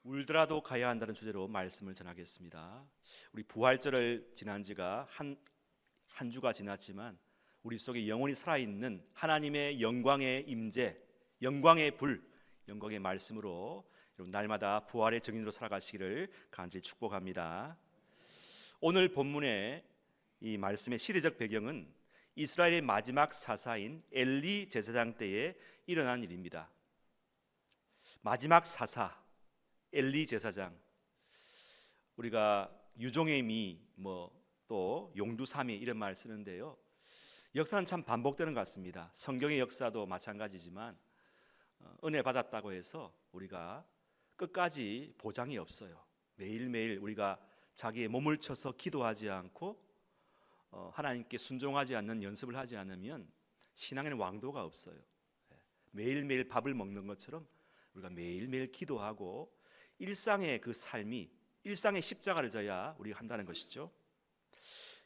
울더라도 가야 한다는 주제로 말씀을 전하겠습니다. 우리 부활절을 지난 지가 한 주가 지났지만 우리 속에 영원히 살아있는 하나님의 영광의 임재, 영광의 불, 영광의 말씀으로 여러분 날마다 부활의 증인으로 살아가시기를 간절히 축복합니다. 오늘 본문의 이 말씀의 시대적 배경은 이스라엘의 마지막 사사인 엘리 제사장 때에 일어난 일입니다. 마지막 사사 엘리 제사장, 우리가 유종의 미, 또 용두사미 이런 말 쓰는데요. 역사는 참 반복되는 것 같습니다. 성경의 역사도 마찬가지지만 은혜 받았다고 해서 우리가 끝까지 보장이 없어요. 매일매일 우리가 자기의 몸을 쳐서 기도하지 않고 하나님께 순종하지 않는 연습을 하지 않으면 신앙에는 왕도가 없어요. 매일매일 밥을 먹는 것처럼 우리가 매일매일 기도하고 일상의 그 삶이 일상의 십자가를 져야 우리가 한다는 것이죠.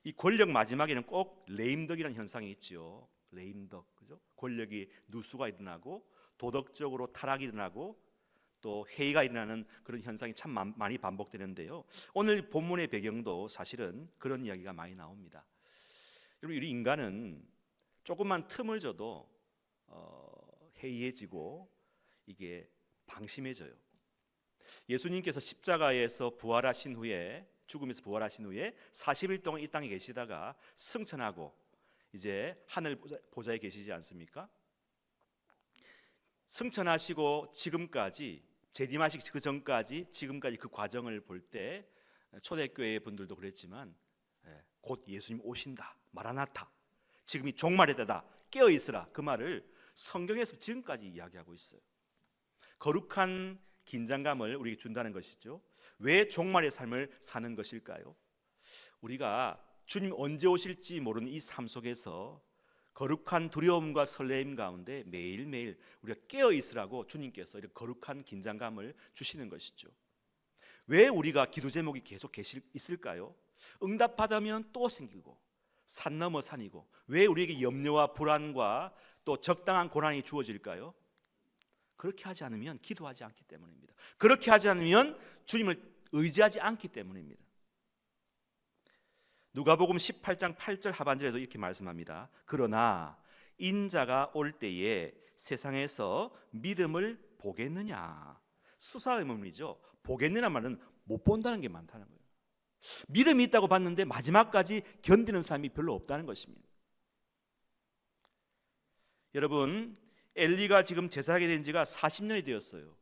이 권력 마지막에는 꼭 레임덕이라는 현상이 있지요. 레임덕, 그죠? 권력이 누수가 일어나고 도덕적으로 타락이 일어나고 또 회의가 일어나는 그런 현상이 참 많이 반복되는데요. 오늘 본문의 배경도 사실은 그런 이야기가 많이 나옵니다. 여러분, 우리 인간은 조금만 틈을 줘도 해이해지고 이게 방심해져요. 예수님께서 십자가에서 부활하신 후에, 죽음에서 부활하신 후에 40일 동안 이 땅에 계시다가 승천하고 이제 하늘 보좌에 계시지 않습니까? 승천하시고 지금까지 재림하시기 그 전까지 지금까지 그 과정을 볼 때 초대교회 분들도 그랬지만 곧 예수님 오신다, 마라나타, 지금이 종말의 때다, 깨어 있으라, 그 말을 성경에서 지금까지 이야기하고 있어요. 거룩한 긴장감을 우리에게 준다는 것이죠. 왜 종말의 삶을 사는 것일까요? 우리가 주님 언제 오실지 모르는 이 삶 속에서 거룩한 두려움과 설레임 가운데 매일매일 우리가 깨어 있으라고 주님께서 이렇게 거룩한 긴장감을 주시는 것이죠. 왜 우리가 기도 제목이 계속 있을까요? 응답받으면 또 생기고 산 넘어 산이고, 왜 우리에게 염려와 불안과 또 적당한 고난이 주어질까요? 그렇게 하지 않으면 기도하지 않기 때문입니다. 그렇게 하지 않으면 주님을 의지하지 않기 때문입니다. 누가복음 18장 8절 하반절에도 이렇게 말씀합니다. 그러나 인자가 올 때에 세상에서 믿음을 보겠느냐. 수사의문이죠. 보겠느냐 말은 못 본다는 게 많다는 거예요. 믿음이 있다고 봤는데 마지막까지 견디는 사람이 별로 없다는 것입니다. 여러분, 엘리가 지금 제사하게 된 지가 40년이 되었어요.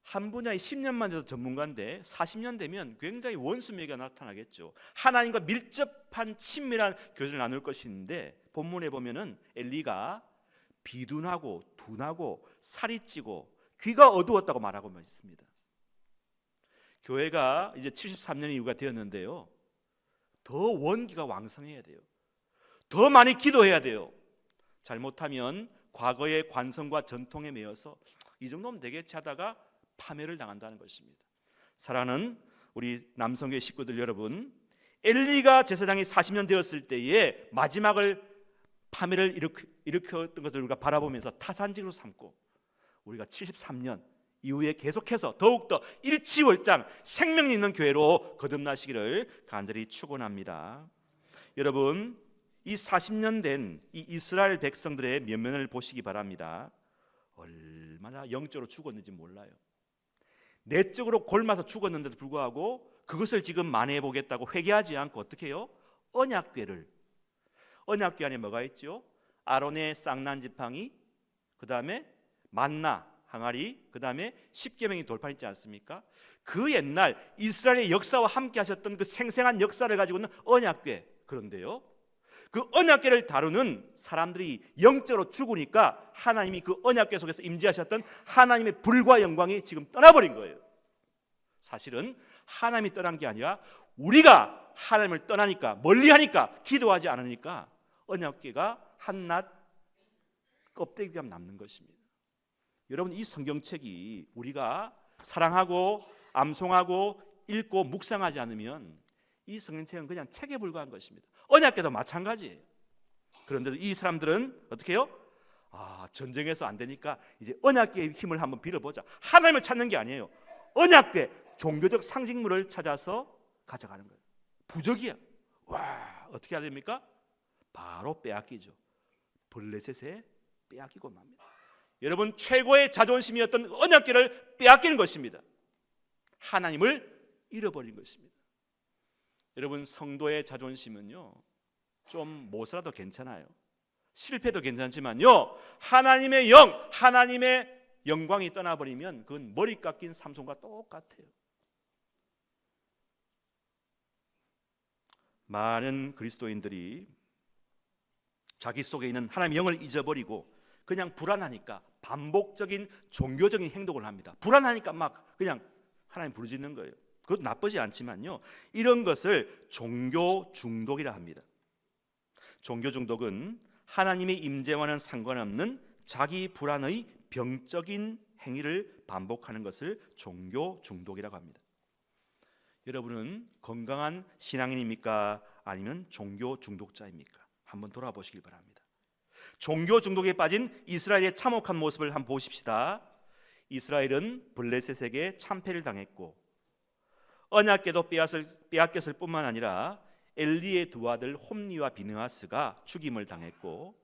한 분야에 10년만 돼도 전문가인데 40년 되면 굉장히 원수매가 나타나겠죠. 하나님과 밀접한 친밀한 교제를 나눌 것인데, 본문에 보면은 엘리가 비둔하고 둔하고 살이 찌고 귀가 어두웠다고 말하고 있습니다. 교회가 이제 73년 이후가 되었는데요, 더 원기가 왕성해야 돼요. 더 많이 기도해야 돼요. 잘못하면 과거의 관성과 전통에 매여서 이 정도면 되겠지 하다가 파멸을 당한다는 것입니다. 사랑하는 우리 남성교회 식구들 여러분, 엘리가 제사장이 40년 되었을 때에 마지막을 파멸을 일으켰던 것을 우리가 바라보면서 타산지로 삼고 우리가 73년 이후에 계속해서 더욱더 일치월장 생명 있는 교회로 거듭나시기를 간절히 축원합니다. 여러분, 이 40년 된 이 이스라엘 백성들의 면면을 보시기 바랍니다. 얼마나 영적으로 죽었는지 몰라요. 내적으로 골마서 죽었는데도 불구하고 그것을 지금 만회해 보겠다고 회개하지 않고 어떻게 해요? 언약궤를, 언약궤 안에 뭐가 있죠? 아론의 쌍난 지팡이, 그 다음에 만나 항아리, 그 다음에 십계명이 돌판 있지 않습니까? 그 옛날 이스라엘의 역사와 함께 하셨던 그 생생한 역사를 가지고 있는 언약궤. 그런데요, 그 언약궤를 다루는 사람들이 영적으로 죽으니까 하나님이 그 언약궤 속에서 임재하셨던 하나님의 불과 영광이 지금 떠나버린 거예요. 사실은 하나님이 떠난 게 아니라 우리가 하나님을 떠나니까, 멀리하니까, 기도하지 않으니까 언약궤가 한낱 껍데기감 남는 것입니다. 여러분, 이 성경책이 우리가 사랑하고 암송하고 읽고 묵상하지 않으면 이 성경책은 그냥 책에 불과한 것입니다. 언약궤도 마찬가지예요. 그런데도 이 사람들은 어떻게 해요? 전쟁에서 안 되니까 이제 언약궤의 힘을 한번 빌어보자. 하나님을 찾는 게 아니에요. 언약궤, 종교적 상징물을 찾아서 가져가는 거예요. 부적이야. 와, 어떻게 해야 됩니까? 바로 빼앗기죠. 블레셋에 빼앗기고 맙니다. 여러분, 최고의 자존심이었던 언약궤를 빼앗기는 것입니다. 하나님을 잃어버린 것입니다. 여러분, 성도의 자존심은요, 좀 못살아도 괜찮아요. 실패도 괜찮지만요, 하나님의 영, 하나님의 영광이 떠나버리면 그건 머리 깎인 삼손과 똑같아요. 많은 그리스도인들이 자기 속에 있는 하나님의 영을 잊어버리고 그냥 불안하니까 반복적인 종교적인 행동을 합니다. 불안하니까 막 그냥 하나님 부르짖는 거예요. 그것도 나쁘지 않지만요, 이런 것을 종교 중독이라 합니다. 종교 중독은 하나님의 임재와는 상관없는 자기 불안의 병적인 행위를 반복하는 것을 종교 중독이라고 합니다. 여러분은 건강한 신앙인입니까? 아니면 종교 중독자입니까? 한번 돌아보시길 바랍니다. 종교 중독에 빠진 이스라엘의 참혹한 모습을 한번 보십시다. 이스라엘은 블레셋에게 참패를 당했고 언약궤도 빼앗겼을 뿐만 아니라 엘리의 두 아들 홈니와 비느하스가 죽임을 당했고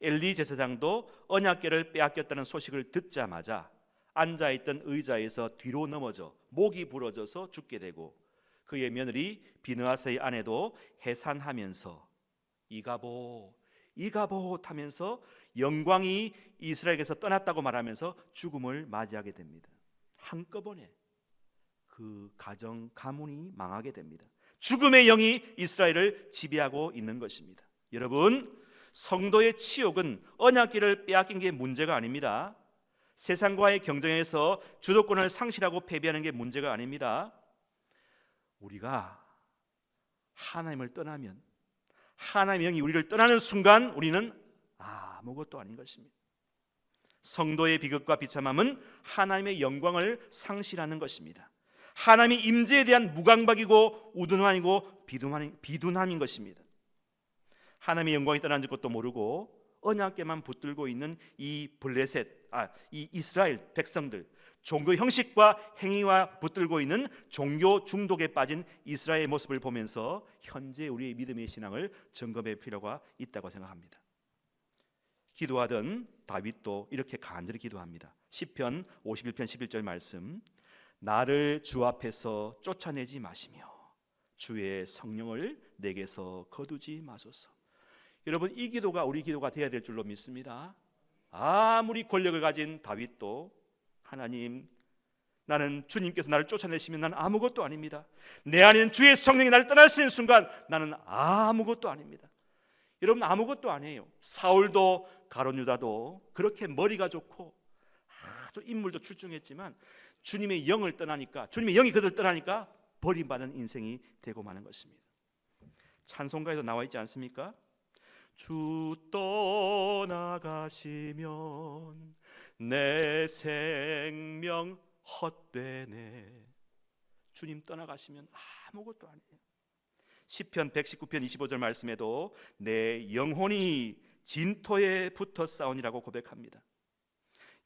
엘리 제사장도 언약궤를 빼앗겼다는 소식을 듣자마자 앉아있던 의자에서 뒤로 넘어져 목이 부러져서 죽게 되고 그의 며느리 비느하스의 아내도 해산하면서 이가봇 하면서 영광이 이스라엘에게서 떠났다고 말하면서 죽음을 맞이하게 됩니다. 한꺼번에 그 가정 가문이 망하게 됩니다. 죽음의 영이 이스라엘을 지배하고 있는 것입니다. 여러분, 성도의 치욕은 언약궤를 빼앗긴 게 문제가 아닙니다. 세상과의 경쟁에서 주도권을 상실하고 패배하는 게 문제가 아닙니다. 우리가 하나님을 떠나면, 하나님의 영이 우리를 떠나는 순간 우리는 아무것도 아닌 것입니다. 성도의 비극과 비참함은 하나님의 영광을 상실하는 것입니다. 하나님의 임재에 대한 무강박이고 우둔함이고 비둔함인 것입니다. 하나님의 영광이 떠난 것도 모르고 언약궤만 붙들고 있는 이 이스라엘 백성들, 종교 형식과 행위와 붙들고 있는 종교 중독에 빠진 이스라엘의 모습을 보면서 현재 우리의 믿음의 신앙을 점검할 필요가 있다고 생각합니다. 기도하던 다윗도 이렇게 간절히 기도합니다. 시편 51편 11절 말씀, 나를 주 앞에서 쫓아내지 마시며 주의 성령을 내게서 거두지 마소서. 여러분, 이 기도가 우리 기도가 되어야 될 줄로 믿습니다. 아무리 권력을 가진 다윗도 하나님, 나는 주님께서 나를 쫓아내시면 나는 아무것도 아닙니다. 내 안에는 주의 성령이 나를 떠나시는 순간 나는 아무것도 아닙니다. 여러분, 아무것도 아니에요. 사울도 가룟 유다도 그렇게 머리가 좋고 아주 인물도 출중했지만 주님의 영을 떠나니까, 주님의 영이 그들을 떠나니까 버림받은 인생이 되고 마는 것입니다. 찬송가에도 나와 있지 않습니까? 주 떠나가시면 내 생명 헛되네. 주님 떠나가시면 아무것도 아니에요. 시편 119편 25절 말씀에도 내 영혼이 진토에 붙어 싸우니라고 고백합니다.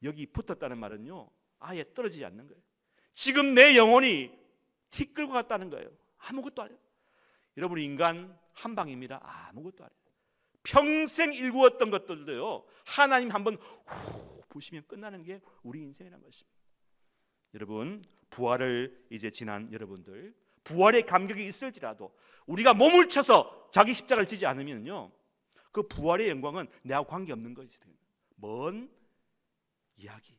여기 붙었다는 말은요, 아예 떨어지지 않는 거예요. 지금 내 영혼이 티 끌고 갔다는 거예요. 아무것도 아니에요. 여러분, 인간 한 방입니다. 아무것도 아니에요. 평생 일구었던 것들도요, 하나님 한번 후 부시면 끝나는 게 우리 인생이라는 것입니다. 여러분, 부활을 이제 지난 여러분들, 부활의 감격이 있을지라도 우리가 몸을 쳐서 자기 십자가를 지지 않으면요, 그 부활의 영광은 내하고 관계없는 것이에요. 먼 이야기,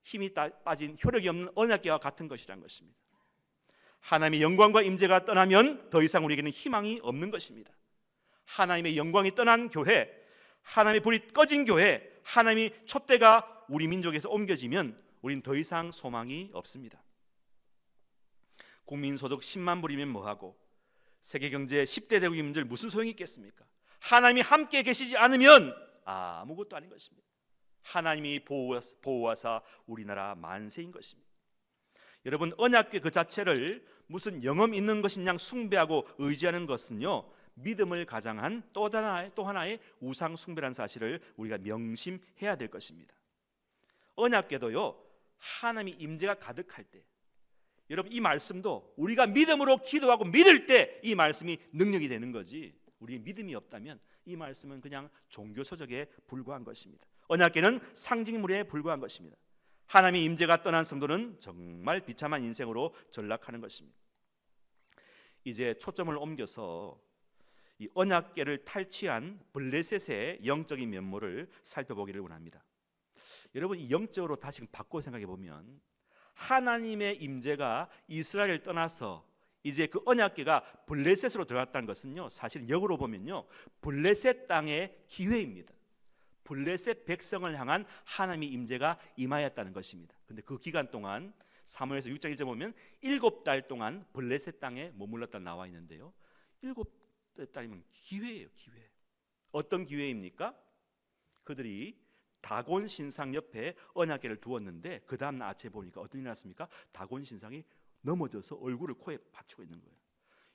힘이 빠진 효력이 없는 언약궤와 같은 것이라는 것입니다. 하나님의 영광과 임재가 떠나면 더 이상 우리에게는 희망이 없는 것입니다. 하나님의 영광이 떠난 교회, 하나님의 불이 꺼진 교회, 하나님의 촛대가 우리 민족에서 옮겨지면 우리는 더 이상 소망이 없습니다. 국민소득 10만 불이면 뭐하고 세계경제 10대 대국의 문제를 무슨 소용이 있겠습니까? 하나님이 함께 계시지 않으면 아무것도 아닌 것입니다. 하나님이 보호하사 우리나라 만세인 것입니다. 여러분, 언약궤 그 자체를 무슨 영험 있는 것인 양 숭배하고 의지하는 것은요, 믿음을 가장한 또 하나의 우상 숭배라는 사실을 우리가 명심해야 될 것입니다. 언약궤도요, 하나님의 임재가 가득할 때, 여러분 이 말씀도 우리가 믿음으로 기도하고 믿을 때 이 말씀이 능력이 되는 거지, 우리의 믿음이 없다면 이 말씀은 그냥 종교 서적에 불과한 것입니다. 언약궤는 상징물에 불과한 것입니다. 하나님의 임재가 떠난 성도는 정말 비참한 인생으로 전락하는 것입니다. 이제 초점을 옮겨서 이 언약궤를 탈취한 블레셋의 영적인 면모를 살펴보기를 원합니다. 여러분 이 영적으로 다시 바꿔 생각해 보면, 하나님의 임재가 이스라엘을 떠나서 이제 그 언약궤가 블레셋으로 들어갔다는 것은요, 사실 역으로 보면요, 블레셋 땅의 기회입니다. 블레셋 백성을 향한 하나님의 임재가 임하였다는 것입니다. 근데 그 기간 동안 사무엘서 6장 1절 보면 7달 동안 블레셋 땅에 머물렀다 나와 있는데요, 7달이면 기회예요, 기회. 어떤 기회입니까? 그들이 다곤 신상 옆에 언약궤를 두었는데 그 다음 날 아침에 보니까 어떤 일이 났습니까? 다곤 신상이 넘어져서 얼굴을 코에 받치고 있는 거예요.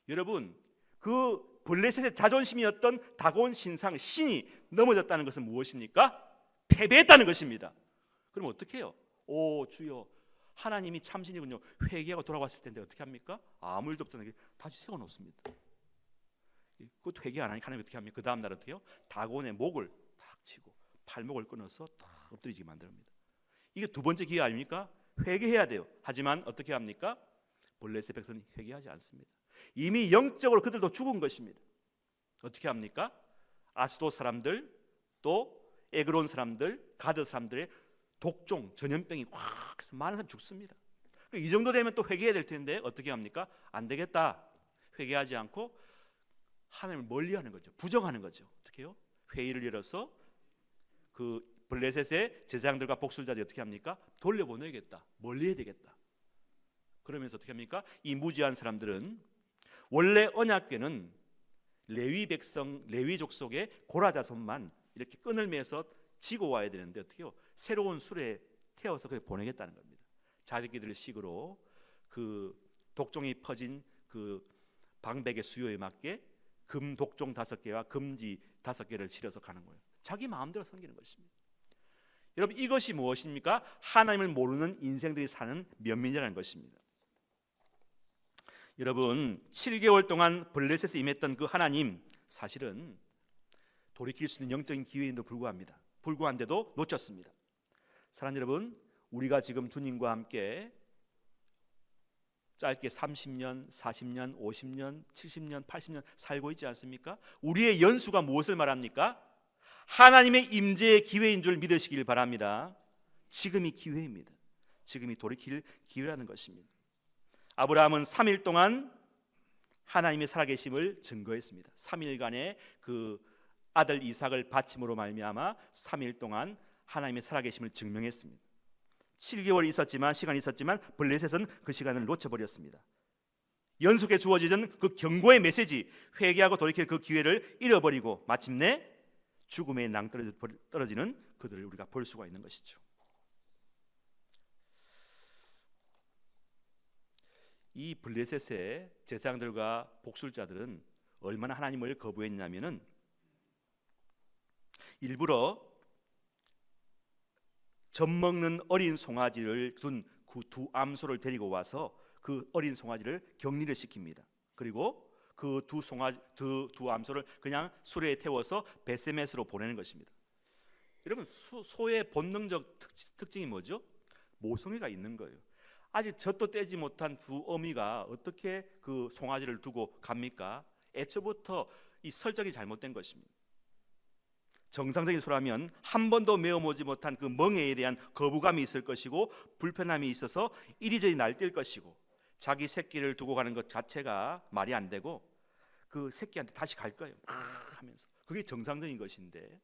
여러분, 그 블레셋의 자존심이었던 다곤 신상 신이 넘어졌다는 것은 무엇입니까? 패배했다는 것입니다. 그럼 어떻게 해요? 오 주여, 하나님이 참신이군요. 회개하고 돌아왔을 텐데 어떻게 합니까? 아무 일도 없잖아요. 다시 세워놓습니다. 그것도 회개 안 하니까 하나님 어떻게 합니까? 그 다음 날 어떻게 해요? 다곤의 목을 탁 치고 팔목을 끊어서 탁 엎드리게 만듭니다. 이게 두 번째 기회 아닙니까? 회개해야 돼요. 하지만 어떻게 합니까? 블레셋 백성은 회개하지 않습니다. 이미 영적으로 그들도 죽은 것입니다. 어떻게 합니까? 아스도 사람들, 또 에그론 사람들, 가드 사람들의 독종, 전염병이 확 해서 많은 사람이 죽습니다. 이 정도 되면 또 회개해야 될 텐데 어떻게 합니까? 안 되겠다. 회개하지 않고 하나님을 멀리하는 거죠. 부정하는 거죠. 어떻게 해요? 회의를 열어서 그 블레셋의 제사장들과 복술자들이 어떻게 합니까? 돌려보내야겠다. 멀리해야 되겠다. 그러면서 어떻게 합니까? 이 무지한 사람들은, 원래 언약궤는 레위 백성, 레위 족속의 고라 자손만 이렇게 끈을 매서 지고 와야 되는데 어떻게 해요? 새로운 수레에 태워서 그렇게 보내겠다는 겁니다. 자기들 식으로 그 독종이 퍼진 그 방백의 수요에 맞게 금 독종 5개와 금지 5개를 실어서 가는 거예요. 자기 마음대로 섬기는 것입니다. 여러분 이것이 무엇입니까? 하나님을 모르는 인생들이 사는 면민이라는 것입니다. 여러분 7개월 동안 블레셋에 임했던 그 하나님, 사실은 돌이킬 수 있는 영적인 기회인도 불구한데도 놓쳤습니다. 사랑하는 여러분, 우리가 지금 주님과 함께 짧게 30년, 40년, 50년, 70년, 80년 살고 있지 않습니까? 우리의 연수가 무엇을 말합니까? 하나님의 임재의 기회인 줄 믿으시길 바랍니다. 지금이 기회입니다. 지금이 돌이킬 기회라는 것입니다. 아브라함은 3일 동안 하나님의 살아계심을 증거했습니다. 3일간의 그 아들 이삭을 바침으로 말미암아 3일 동안 하나님의 살아계심을 증명했습니다. 7개월이 있었지만, 시간이 있었지만 블레셋은 그 시간을 놓쳐버렸습니다. 연속에 주어지던 그 경고의 메시지, 회개하고 돌이킬 그 기회를 잃어버리고 마침내 죽음의 낭떠러지는 그들을 우리가 볼 수가 있는 것이죠. 이 블레셋의 제사장들과 복술자들은 얼마나 하나님을 거부했냐면은 일부러 젖먹는 어린 송아지를 둔 그 두 암소를 데리고 와서 그 어린 송아지를 격리를 시킵니다. 그리고 그 두 암소를 그냥 수레에 태워서 베세메스로 보내는 것입니다. 여러분 소의 본능적 특징이 뭐죠? 모성애가 있는 거예요. 아직 젖도 떼지 못한 두 어미가 어떻게 그 송아지를 두고 갑니까? 애초부터 이 설정이 잘못된 것입니다. 정상적인 소라면 한 번도 메어보지 못한 그 멍에에 대한 거부감이 있을 것이고 불편함이 있어서 이리저리 날뛸 것이고 자기 새끼를 두고 가는 것 자체가 말이 안 되고 그 새끼한테 다시 갈 거예요 하면서. 그게 정상적인 것인데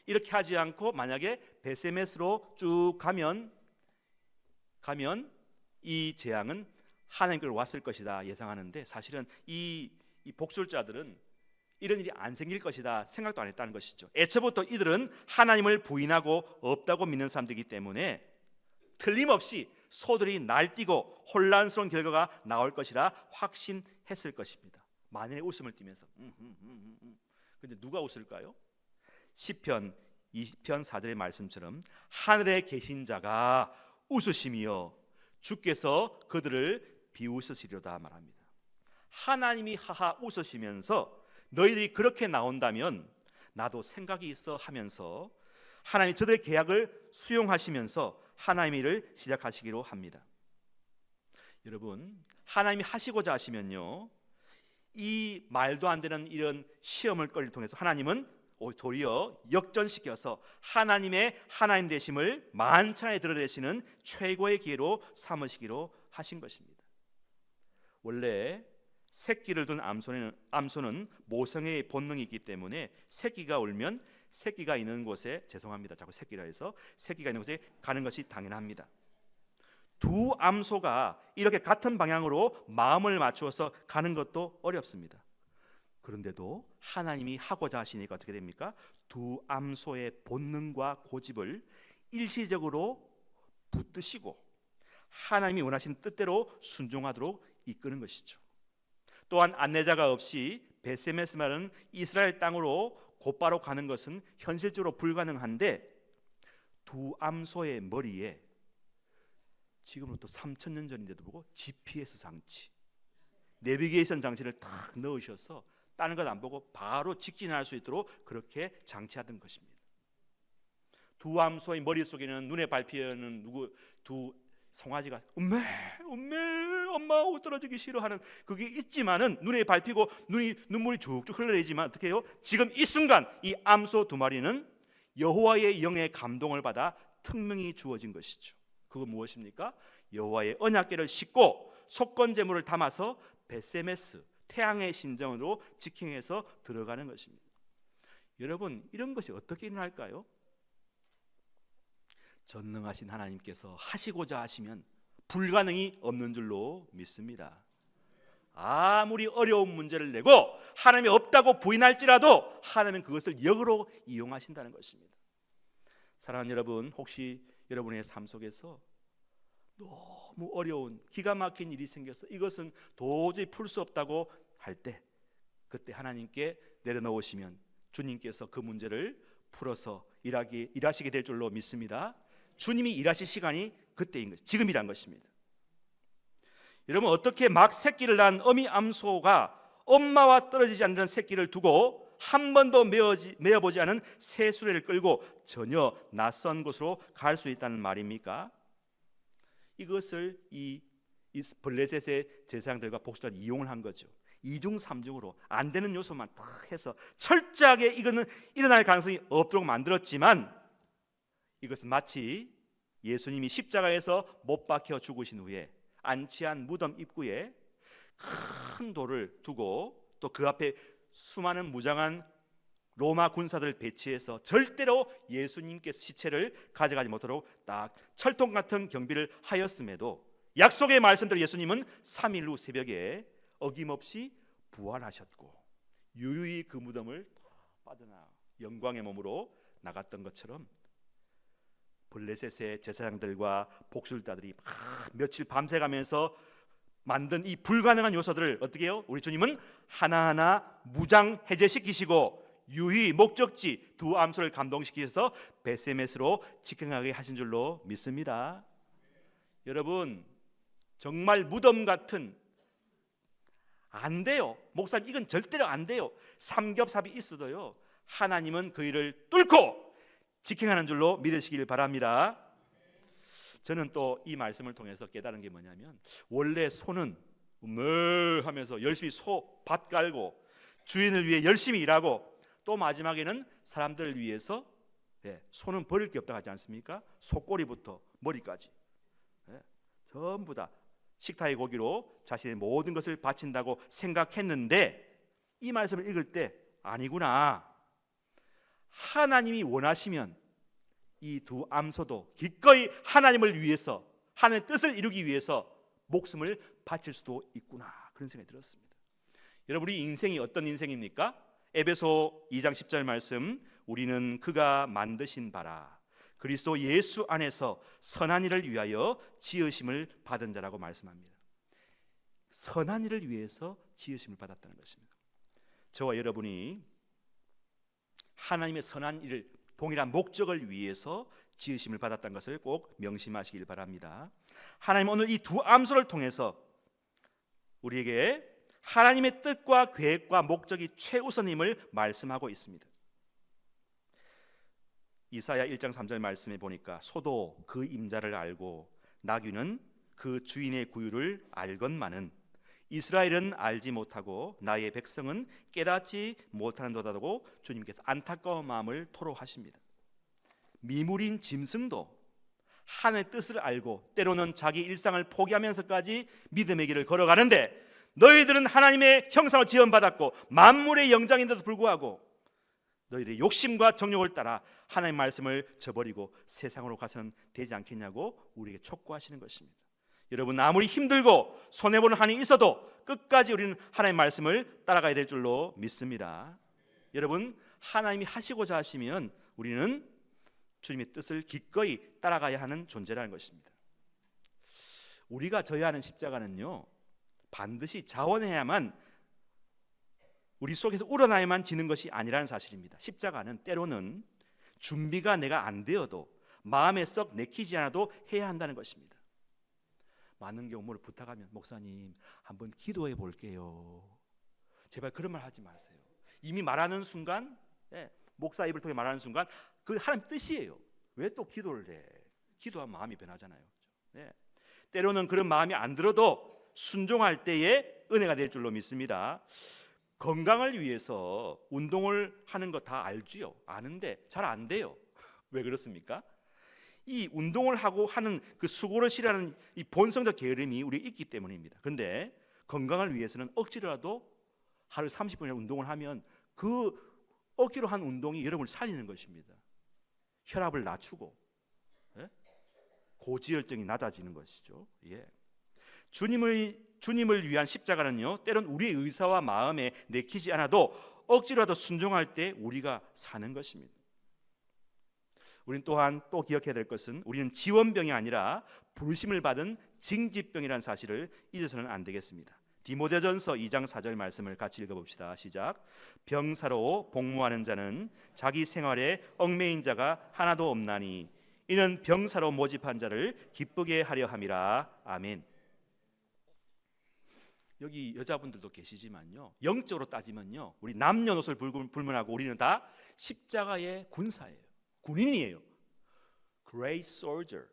이렇게 하지 않고 만약에 베세메스로 쭉 가면 이 재앙은 하나님께로 왔을 것이다 예상하는데, 사실은 이 복술자들은 이런 일이 안 생길 것이다 생각도 안 했다는 것이죠. 애초부터 이들은 하나님을 부인하고 없다고 믿는 사람들이기 때문에 틀림없이 소들이 날뛰고 혼란스러운 결과가 나올 것이라 확신했을 것입니다. 만연의 웃음을 띠면서 근데 누가 웃을까요? 시편 20편 4절의 말씀처럼 하늘에 계신 자가 웃으시며 주께서 그들을 비웃으시려다 말합니다. 하나님이 하하 웃으시면서 너희들이 그렇게 나온다면 나도 생각이 있어 하면서 하나님이 저들의 계약을 수용하시면서 하나님의 일을 시작하시기로 합니다. 여러분, 하나님이 하시고자 하시면요, 이 말도 안 되는 이런 시험을 거리를 통해서 하나님은 도리어 역전시켜서 하나님의 하나님 되심을 만천하에 드러내시는 최고의 기회로 삼으시기로 하신 것입니다. 원래 새끼를 둔 암소는 모성애의 본능이 있기 때문에 새끼가 울면 새끼가 있는 곳에, 죄송합니다, 자꾸 새끼라 해서 새끼가 있는 곳에 가는 것이 당연합니다. 두 암소가 이렇게 같은 방향으로 마음을 맞추어서 가는 것도 어렵습니다. 그런데도 하나님이 하고자 하시니까 어떻게 됩니까? 두 암소의 본능과 고집을 일시적으로 붙드시고 하나님이 원하시는 뜻대로 순종하도록 이끄는 것이죠. 또한 안내자가 없이 베세메스라는 이스라엘 땅으로 곧바로 가는 것은 현실적으로 불가능한데 두 암소의 머리에 지금으로부터 3,000년 전인데도 불구하고 GPS 장치, 내비게이션 장치를 딱 넣으셔서 다른 것 안 보고 바로 직진할 수 있도록 그렇게 장치하던 것입니다. 두 암소의 머릿속에는 눈에 밟히는 두 송아지가 엄매 엄마 옷 떨어지기 싫어하는 그게 있지만은 눈에 밟히고 눈물이 쭉쭉 흘러내리지만 어떻게 해요? 지금 이 순간 이 암소 두 마리는 여호와의 영의 감동을 받아 특명히 주어진 것이죠. 그건 무엇입니까? 여호와의 언약궤를 싣고 속건 제물을 담아서 베세메스 태양의 신전으로 직행해서 들어가는 것입니다. 여러분, 이런 것이 어떻게 일어날까요? 전능하신 하나님께서 하시고자 하시면 불가능이 없는 줄로 믿습니다. 아무리 어려운 문제를 내고 하나님이 없다고 부인할지라도 하나님은 그것을 역으로 이용하신다는 것입니다. 사랑하는 여러분, 혹시 여러분의 삶 속에서 너무 어려운 기가 막힌 일이 생겨서 이것은 도저히 풀 수 없다고 할 때 그때 하나님께 내려놓으시면 주님께서 그 문제를 풀어서 일하시게 될 줄로 믿습니다. 주님이 일하실 시간이 그때인 것, 지금이란 것입니다. 여러분, 어떻게 막 새끼를 낳은 어미 암소가 엄마와 떨어지지 않는 새끼를 두고 한 번도 메어보지 않은 새 수레를 끌고 전혀 낯선 곳으로 갈 수 있다는 말입니까? 이것을 이 블레셋의 제사장들과 복수자들이 이용을 한 거죠. 이중 삼중으로 안 되는 요소만 딱 해서 철저하게 이거는 일어날 가능성이 없도록 만들었지만 이것은 마치 예수님이 십자가에서 못 박혀 죽으신 후에 안치한 무덤 입구에 큰 돌을 두고 또 그 앞에 수많은 무장한 로마 군사들을 배치해서 절대로 예수님께서 시체를 가져가지 못하도록 딱 철통 같은 경비를 하였음에도 약속의 말씀대로 예수님은 3일 후 새벽에 어김없이 부활하셨고 유유히 그 무덤을 빠져나 영광의 몸으로 나갔던 것처럼 블레셋의 제사장들과 복술자들이 며칠 밤새가면서 만든 이 불가능한 요소들을 어떻게 해요? 우리 주님은 하나하나 무장 해제시키시고 유희 목적지 두 암소를 감동시키셔서 베세메스로 직행하게 하신 줄로 믿습니다. 여러분, 정말 무덤 같은, 안 돼요. 목사님, 이건 절대로 안 돼요. 삼겹살이 있어도요, 하나님은 그 일을 뚫고 직행하는 줄로 믿으시길 바랍니다. 저는 또 이 말씀을 통해서 깨달은 게 뭐냐면, 원래 소는 하면서 열심히 밭 깔고 주인을 위해 열심히 일하고 또 마지막에는 사람들을 위해서, 소는 버릴 게 없다고 하지 않습니까? 속꼬리부터 머리까지 전부 다 식탁의 고기로 자신의 모든 것을 바친다고 생각했는데 이 말씀을 읽을 때 아니구나, 하나님이 원하시면 이 두 암소도 기꺼이 하나님을 위해서, 하나님의 뜻을 이루기 위해서 목숨을 바칠 수도 있구나, 그런 생각이 들었습니다. 여러분, 우리 인생이 어떤 인생입니까? 에베소 2장 10절 말씀, 우리는 그가 만드신 바라 그리스도 예수 안에서 선한 일을 위하여 지으심을 받은 자라고 말씀합니다. 선한 일을 위해서 지으심을 받았다는 것입니다. 저와 여러분이 하나님의 선한 일을 동일한 목적을 위해서 지으심을 받았다는 것을 꼭 명심하시길 바랍니다. 하나님은 오늘 이 두 암소를 통해서 우리에게 하나님의 뜻과 계획과 목적이 최우선임을 말씀하고 있습니다. 이사야 1장 3절 말씀에 보니까 소도 그 임자를 알고 나귀는 그 주인의 구유를 알건만은 이스라엘은 알지 못하고 나의 백성은 깨닫지 못하는도다라고 주님께서 안타까운 마음을 토로하십니다. 미물인 짐승도 하나님의 뜻을 알고 때로는 자기 일상을 포기하면서까지 믿음의 길을 걸어가는데 너희들은 하나님의 형상으로 지음받았고 만물의 영장인데도 불구하고 너희들의 욕심과 정욕을 따라 하나님의 말씀을 저버리고 세상으로 가서는 되지 않겠냐고 우리에게 촉구하시는 것입니다. 여러분, 아무리 힘들고 손해보는 한이 있어도 끝까지 우리는 하나님의 말씀을 따라가야 될 줄로 믿습니다. 여러분, 하나님이 하시고자 하시면 우리는 주님의 뜻을 기꺼이 따라가야 하는 존재라는 것입니다. 우리가 져야 하는 십자가는요, 반드시 자원해야만, 우리 속에서 우러나야만 지는 것이 아니라는 사실입니다. 십자가는 때로는 준비가 내가 안 되어도 마음에 썩 내키지 않아도 해야 한다는 것입니다. 많은 경우를 부탁하면 목사님 한번 기도해 볼게요. 제발 그런 말 하지 마세요. 이미 말하는 순간, 목사 입을 통해 말하는 순간 그 하나님 뜻이에요. 왜 또 기도를 해? 기도하면 마음이 변하잖아요. 때로는 그런 마음이 안 들어도 순종할 때에 은혜가 될 줄로 믿습니다. 건강을 위해서 운동을 하는 거 다 알지요. 아는데 잘 안 돼요. 왜 그렇습니까? 이 운동을 하고 하는 그 수고를 싫어하는 이 본성적 게으름이 우리에 있기 때문입니다. 그런데 건강을 위해서는 억지로라도 하루 30분이나 운동을 하면 그 억지로 한 운동이 여러분을 살리는 것입니다. 혈압을 낮추고 고지혈증이 낮아지는 것이죠. 주님을 위한 십자가는요, 때론 우리의 의사와 마음에 내키지 않아도 억지로라도 순종할 때 우리가 사는 것입니다. 우리는 또한 또 기억해야 될 것은 우리는 지원병이 아니라 부르심을 받은 징집병이라는 사실을 잊어서는 안 되겠습니다. 디모데전서 2장 4절 말씀을 같이 읽어봅시다. 시작. 병사로 복무하는 자는 자기 생활에 얽매인 자가 하나도 없나니 이는 병사로 모집한 자를 기쁘게 하려 함이라. 아멘. 여기 여자분들도 계시지만요, 영적으로 따지면요, 우리 남녀노소를 불문하고 우리는 다 십자가의 군사예요. 군인이에요. Great soldier.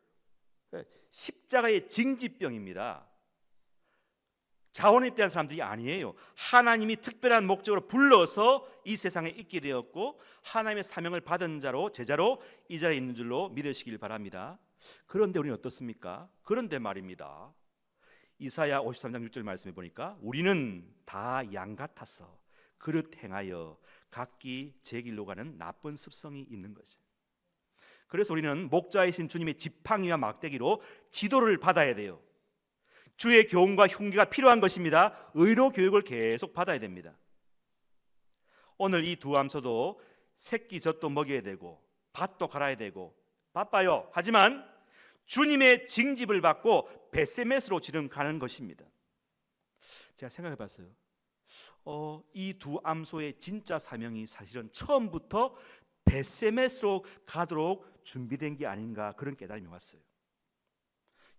십자가의 징집병입니다. 자원에 입대한 사람들이 아니에요. 하나님이 특별한 목적으로 불러서 이 세상에 있게 되었고 하나님의 사명을 받은 자로, 제자로 이 자리에 있는 줄로 믿으시길 바랍니다. 그런데 우리는 어떻습니까? 그런데 말입니다, 이사야 53장 6절 말씀해 보니까 우리는 다 양 같아서 그릇 행하여 각기 제 길로 가는 나쁜 습성이 있는 것이에요. 그래서 우리는 목자이신 주님의 지팡이와 막대기로 지도를 받아야 돼요. 주의 교훈과 흉기가 필요한 것입니다. 의로 교육을 계속 받아야 됩니다. 오늘 이 두 암소도 새끼 젖도 먹여야 되고 밭도 갈아야 되고 바빠요. 하지만 주님의 징집을 받고 벳세메스로 지금 가는 것입니다. 제가 생각해 봤어요. 이 두 암소의 진짜 사명이 사실은 처음부터 벳세메스로 가도록 준비된 게 아닌가, 그런 깨달음이 왔어요.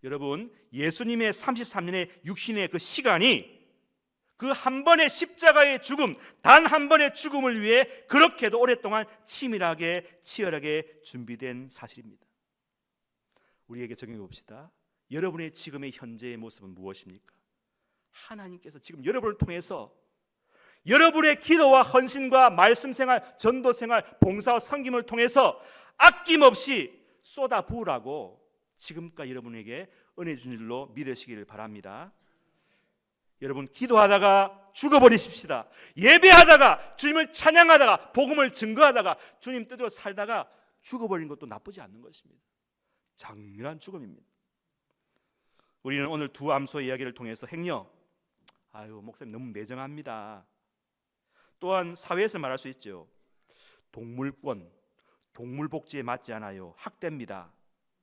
여러분, 예수님의 33년의 육신의 그 시간이 그 한 번의 십자가의 죽음, 단 한 번의 죽음을 위해 그렇게도 오랫동안 치밀하게 치열하게 준비된 사실입니다. 우리에게 적용해 봅시다. 여러분의 지금의 현재의 모습은 무엇입니까? 하나님께서 지금 여러분을 통해서 여러분의 기도와 헌신과 말씀 생활, 전도 생활, 봉사와 섬김을 통해서 아낌없이 쏟아 부으라고 지금까지 여러분에게 은혜 주신 줄로 믿으시기를 바랍니다. 여러분, 기도하다가 죽어버리십시다. 예배하다가, 주님을 찬양하다가, 복음을 증거하다가, 주님 뜻대로 살다가 죽어버리는 것도 나쁘지 않는 것입니다. 장렬한 죽음입니다. 우리는 오늘 두 암소의 이야기를 통해서 행여 목사님 너무 매정합니다, 또한 사회에서 말할 수 있죠. 동물권, 동물복지에 맞지 않아요, 학대입니다.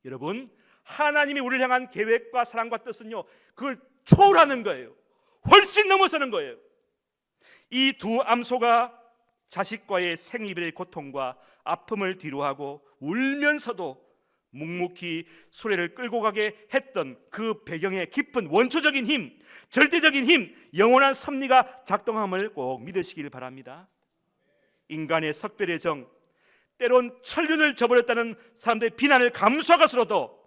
여러분, 하나님이 우리를 향한 계획과 사랑과 뜻은요, 그걸 초월하는 거예요. 훨씬 넘어서는 거예요. 이 두 암소가 자식과의 생이별의 고통과 아픔을 뒤로하고 울면서도 묵묵히 수레를 끌고 가게 했던 그 배경에 깊은 원초적인 힘, 절대적인 힘, 영원한 섭리가 작동함을 꼭 믿으시길 바랍니다. 인간의 석별의 정, 때론 천륜을 저버렸다는 사람들의 비난을 감수하고서도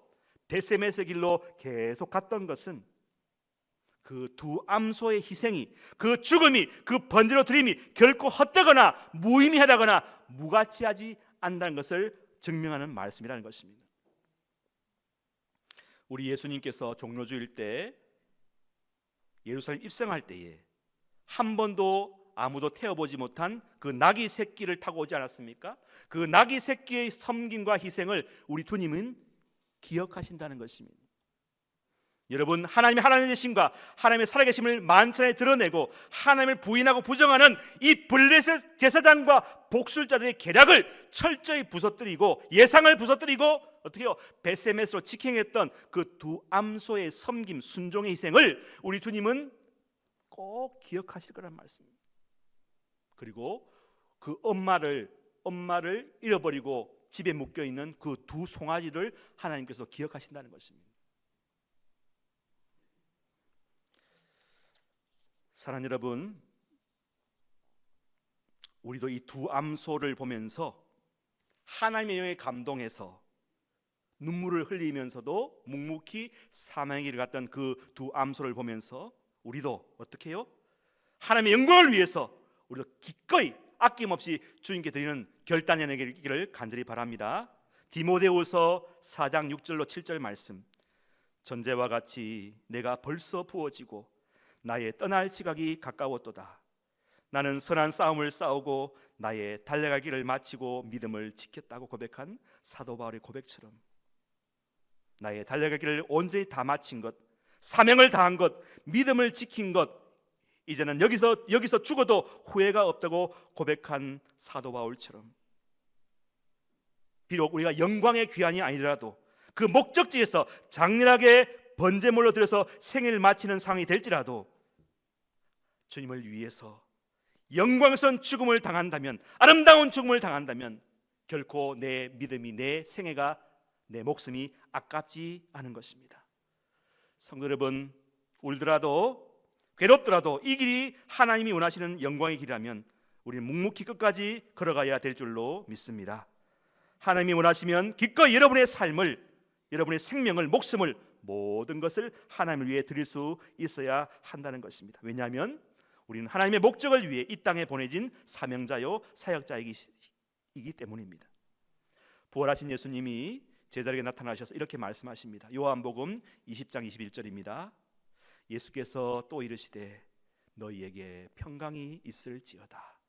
벳세메스의 길로 계속 갔던 것은 그 두 암소의 희생이, 그 죽음이, 그 번제로 드림이 결코 헛되거나 무의미하다거나 무가치하지 않는다는 것을 증명하는 말씀이라는 것입니다. 우리 예수님께서 종료주일 때 예루살렘 입성할 때에 한 번도 아무도 태워보지 못한 그 나귀 새끼를 타고 오지 않았습니까? 그 나귀 새끼의 섬김과 희생을 우리 주님은 기억하신다는 것입니다. 여러분, 하나님의 하나님 되심과 하나님의 살아계심을 만천에 드러내고 하나님을 부인하고 부정하는 이 블레셋 제사장과 복술자들의 계략을 철저히 부서뜨리고 예상을 부서뜨리고 어떻게 해요? 벳세메스로 직행했던 그 두 암소의 섬김, 순종의 희생을 우리 주님은 꼭 기억하실 거란 말씀입니다. 그리고 그 엄마를 잃어버리고 집에 묶여있는 그 두 송아지를 하나님께서 기억하신다는 것입니다. 사랑하는 여러분, 우리도 이 두 암소를 보면서 하나님의 영에 감동해서 눈물을 흘리면서도 묵묵히 사명의 길을 갔던 그 두 암소를 보면서 우리도 어떻게 해요? 하나님의 영광을 위해서 우리도 기꺼이 아낌없이 주님께 드리는 결단의 길을 간절히 바랍니다. 디모데후서 4장 6절로 7절 말씀, 전제와 같이 내가 벌써 부어지고 나의 떠날 시각이 가까웠도다. 나는 선한 싸움을 싸우고 나의 달려갈 길을 마치고 믿음을 지켰다고 고백한 사도 바울의 고백처럼 나의 달려갈 길을 온전히 다 마친 것, 사명을 다한 것, 믿음을 지킨 것, 이제는 여기서 죽어도 후회가 없다고 고백한 사도 바울처럼 비록 우리가 영광의 귀환이 아니더라도 그 목적지에서 장렬하게 번제물로 드려서 생일을 마치는 상황이 될지라도 주님을 위해서 영광스러운 죽음을 당한다면, 아름다운 죽음을 당한다면 결코 내 믿음이, 내 생애가, 내 목숨이 아깝지 않은 것입니다. 성도 여러분, 울더라도 괴롭더라도 이 길이 하나님이 원하시는 영광의 길이라면 우리는 묵묵히 끝까지 걸어가야 될 줄로 믿습니다. 하나님이 원하시면 기꺼이 여러분의 삶을, 여러분의 생명을, 목숨을, 모든 것을 하나님을 위해 드릴 수 있어야 한다는 것입니다. 왜냐하면 우리는 하나님의 목적을 위해 이 땅에 보내진 사명자요 사역자이기 때문입니다. 부활하신 예수님이 제자에게 나타나셔서 이렇게 말씀하십니다. 요한복음 20장 21절입니다. 예수께서 또 이르시되 너희에게 평강이 있을지어다.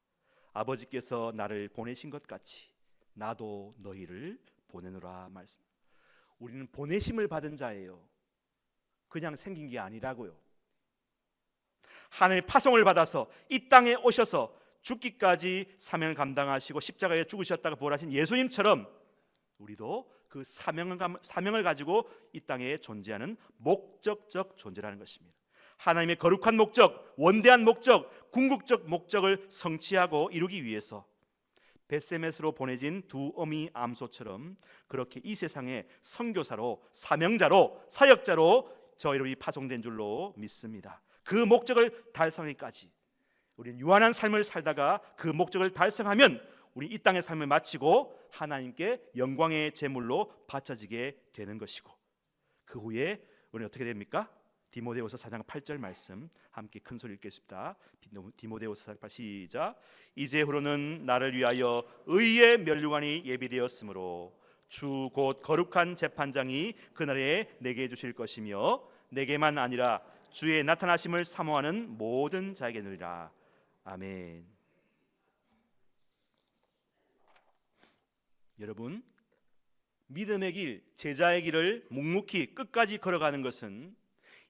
아버지께서 나를 보내신 것 같이 나도 너희를 보내노라 말씀. 우리는 보내심을 받은 자예요. 그냥 생긴 게 아니라고요. 하나님의 파송을 받아서 이 땅에 오셔서 죽기까지 사명을 감당하시고 십자가에 죽으셨다가 부활하신 예수님처럼 우리도 그 사명을 가지고 이 땅에 존재하는 목적적 존재라는 것입니다. 하나님의 거룩한 목적, 원대한 목적, 궁극적 목적을 성취하고 이루기 위해서 벳세메스로 보내진 두 어미 암소처럼 그렇게 이 세상에 선교사로, 사명자로, 사역자로 저희들이 파송된 줄로 믿습니다. 그 목적을 달성하기까지 우리는 유한한 삶을 살다가 그 목적을 달성하면 우리 이 땅의 삶을 마치고 하나님께 영광의 제물로 바쳐지게 되는 것이고, 그 후에 우리는 어떻게 됩니까? 디모데후서 4장 8절 말씀 함께 큰 소리 읽겠습니다. 디모데후서 4장 8 시작. 이제후로는 나를 위하여 의의 면류관이 예비되었으므로 주 곧 거룩한 재판장이 그날에 내게 주실 것이며 내게만 아니라 주의 나타나심을 사모하는 모든 자에게 누리라. 아멘. 여러분, 믿음의 길, 제자의 길을 묵묵히 끝까지 걸어가는 것은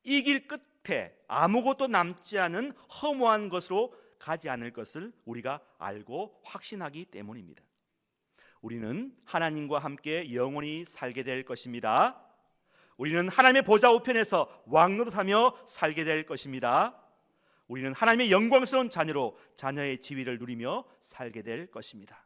이 길 끝에 아무것도 남지 않은 허무한 것으로 가지 않을 것을 우리가 알고 확신하기 때문입니다. 우리는 하나님과 함께 영원히 살게 될 것입니다. 우리는 하나님의 보좌 우편에서 왕노릇하며 살게 될 것입니다. 우리는 하나님의 영광스러운 자녀로 자녀의 지위를 누리며 살게 될 것입니다.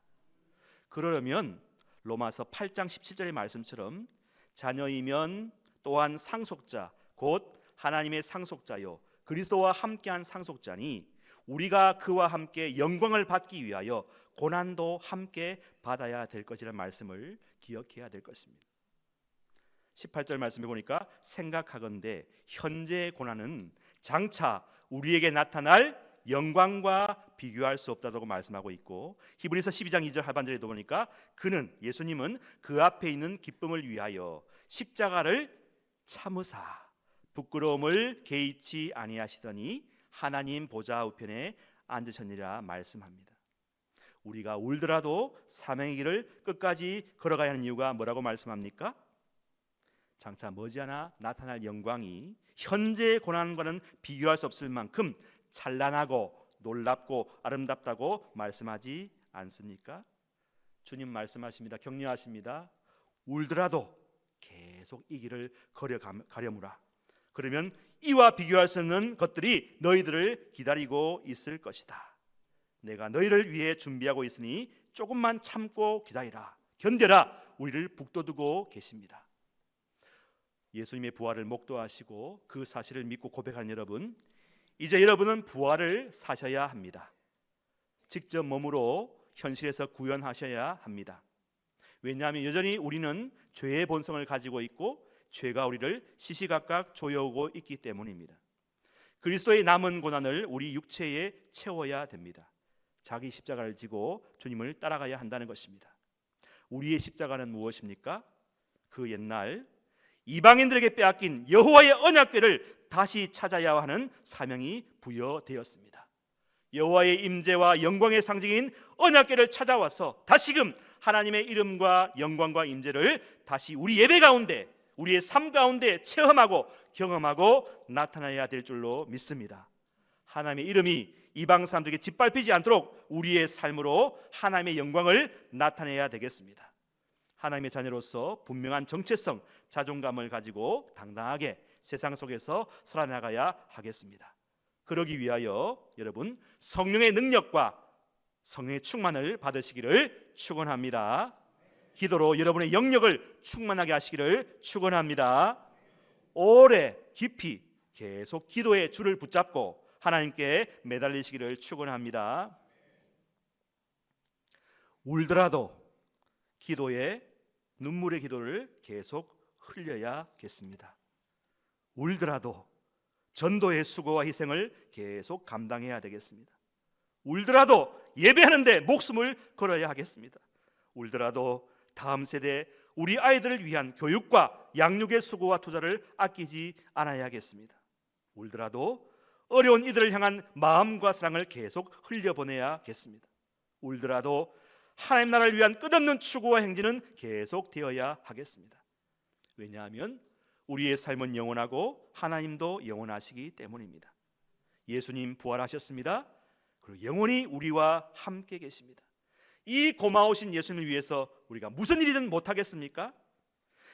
그러려면 로마서 8장 17절의 말씀처럼 자녀이면 또한 상속자 곧 하나님의 상속자요 그리스도와 함께한 상속자니 우리가 그와 함께 영광을 받기 위하여 고난도 함께 받아야 될 것이라는 말씀을 기억해야 될 것입니다. 18절 말씀해 보니까 생각하건대 현재의 고난은 장차 우리에게 나타날 영광과 비교할 수 없다고 말씀하고 있고, 히브리서 12장 2절 하반절에도 보니까 그는 예수님은 그 앞에 있는 기쁨을 위하여 십자가를 참으사 부끄러움을 개의치 아니하시더니 하나님 보좌 우편에 앉으셨느니라 말씀합니다. 우리가 울더라도 사명의 길을 끝까지 걸어가야 하는 이유가 뭐라고 말씀합니까? 장차 머지않아 나타날 영광이 현재의 고난과는 비교할 수 없을 만큼 찬란하고 놀랍고 아름답다고 말씀하지 않습니까? 주님 말씀하십니다. 격려하십니다. 울더라도 계속 이 길을 걸어가려무라. 그러면 이와 비교할 수 없는 것들이 너희들을 기다리고 있을 것이다. 내가 너희를 위해 준비하고 있으니 조금만 참고 기다리라. 견뎌라. 우리를 북돋우고 계십니다. 예수님의 부활을 목도하시고 그 사실을 믿고 고백한 여러분, 이제 여러분은 부활을 사셔야 합니다. 직접 몸으로 현실에서 구현하셔야 합니다. 왜냐하면 여전히 우리는 죄의 본성을 가지고 있고 죄가 우리를 시시각각 조여오고 있기 때문입니다. 그리스도의 남은 고난을 우리 육체에 채워야 됩니다. 자기 십자가를 지고 주님을 따라가야 한다는 것입니다. 우리의 십자가는 무엇입니까? 그 옛날 이방인들에게 빼앗긴 여호와의 언약궤를 다시 찾아야 하는 사명이 부여되었습니다. 여호와의 임재와 영광의 상징인 언약궤를 찾아와서 다시금 하나님의 이름과 영광과 임재를 다시 우리 예배 가운데, 우리의 삶 가운데 체험하고 경험하고 나타나야 될 줄로 믿습니다. 하나님의 이름이 이방 사람들에게 짓밟히지 않도록 우리의 삶으로 하나님의 영광을 나타내야 되겠습니다. 하나님의 자녀로서 분명한 정체성, 자존감을 가지고 당당하게 세상 속에서 살아나가야 하겠습니다. 그러기 위하여 여러분 성령의 능력과 성령의 충만을 받으시기를 축원합니다. 기도로 여러분의 영역을 충만하게 하시기를 축원합니다. 오래 깊이 계속 기도의 줄을 붙잡고 하나님께 매달리시기를 축원합니다. 울더라도 기도에 눈물의 기도를 계속 흘려야겠습니다. 울더라도 전도의 수고와 희생을 계속 감당해야 되겠습니다. 울더라도 예배하는데 목숨을 걸어야 하겠습니다. 울더라도 다음 세대 우리 아이들을 위한 교육과 양육의 수고와 투자를 아끼지 않아야겠습니다. 울더라도 어려운 이들을 향한 마음과 사랑을 계속 흘려보내야겠습니다. 울더라도 하나님 나라를 위한 끝없는 추구와 행진은 계속 되어야 하겠습니다. 왜냐하면 우리의 삶은 영원하고 하나님도 영원하시기 때문입니다. 예수님 부활하셨습니다. 그리고 영원히 우리와 함께 계십니다. 이 고마우신 예수님을 위해서 우리가 무슨 일이든 못하겠습니까?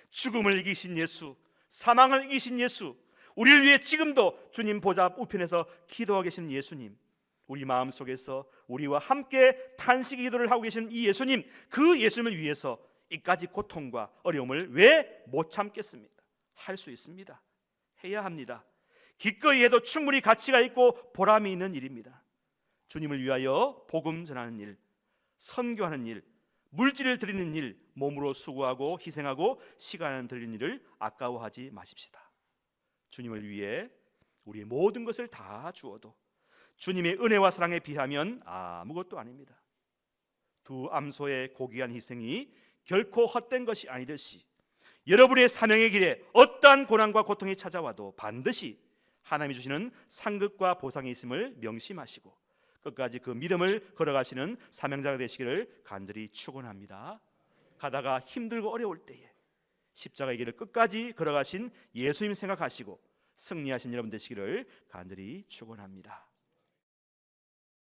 죽음을 이기신 예수, 사망을 이기신 예수, 우리를 위해 지금도 주님 보좌 우편에서 기도하고 계신 예수님, 우리 마음속에서 우리와 함께 탄식 기도를 하고 계신 이 예수님, 그 예수님을 위해서 이까지 고통과 어려움을 왜 못 참겠습니까? 할 수 있습니다. 해야 합니다. 기꺼이 해도 충분히 가치가 있고 보람이 있는 일입니다. 주님을 위하여 복음 전하는 일, 선교하는 일, 물질을 드리는 일, 몸으로 수고하고 희생하고 시간을 드리는 일을 아까워하지 마십시다. 주님을 위해 우리의 모든 것을 다 주어도 주님의 은혜와 사랑에 비하면 아무것도 아닙니다. 두 암소의 고귀한 희생이 결코 헛된 것이 아니듯이 여러분의 사명의 길에 어떠한 고난과 고통이 찾아와도 반드시 하나님이 주시는 상급과 보상이 있음을 명심하시고 끝까지 그 믿음을 걸어가시는 사명자가 되시기를 간절히 축원합니다. 가다가 힘들고 어려울 때에 십자가의 길을 끝까지 걸어가신 예수님 생각하시고 승리하신 여러분 되시기를 간절히 축원합니다.